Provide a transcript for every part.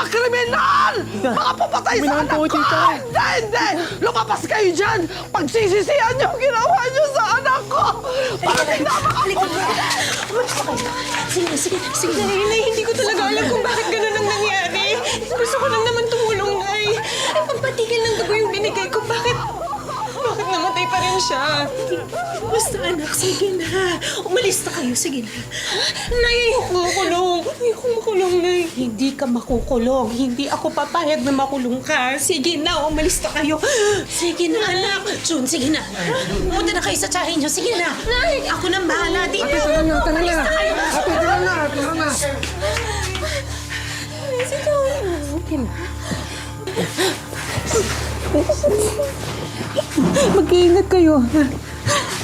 kriminal! Mga papatay sa anak ko! Hindi, hindi! Lumabas kayo dyan! Pagsisisihan niyo ang ginawa niyo sa anak ko! Bakit na Sige, sige, sige. Nay, hindi ko talaga alam kung bakit ganun ang nangyari. Gusto ko lang naman tumulong, Nay. Ay, pampatigil ng dugo yung binigay ko. Bakit namatay pa rin siya? Basta, anak, sige na. Umalis na kayo, sige na. Nay, ayoko makulong. Ayoko makulong, Nay. Hindi ka makukulong. Hindi ako papayag na makulong ka. Sige na, umalis na kayo. Sige na, anak. Jun, sige na. Pumunta na kayo sa tsahin niyo. Sige na. Nay, ako nang bahala dito. Tara na! Ate, tara na! Tara na! Mag-iingat kayo, ha?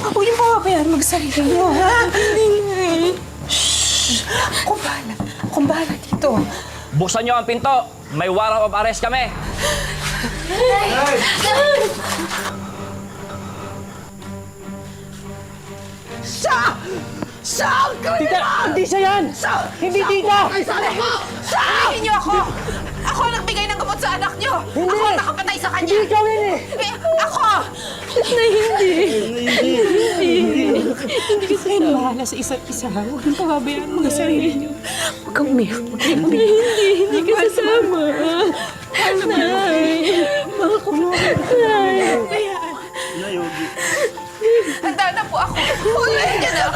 Ako yung papabayaan mag-sarili niyo, ha? Hindi nga eh. Shhh! Akong bahala dito. Buksan niyo ang pinto! May warrant of arrest kami! Siya! Siya ang kriminal! Hindi siya yan! Siya! Hindi tita! Ay, sa anak ko! Siya! Sabihin niyo ako! Ako ang nagbigay ng gamot sa anak niyo! Hindi! Ako ang nakapatay sa kanya! Hindi ikaw yan eh! Ako! Na hindi! Hindi kasi kayo bahala sa isa't isa. Huwag nang pababayaan mga sarili niyo. Huwag kang umiyak. Hindi ka kasama. Nay! Mga kulong. Nay! Hayaan. Handa na po ako. Huliin niyo na!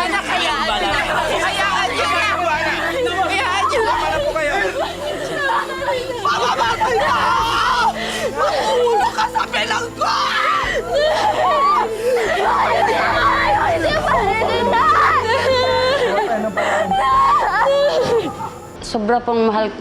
Anak, hayaan niyo na! Hayaan niyo na! Hayaan niyo na! Mamamatay ka! Makuulo ka sa bilanggo! Sobra pang mahal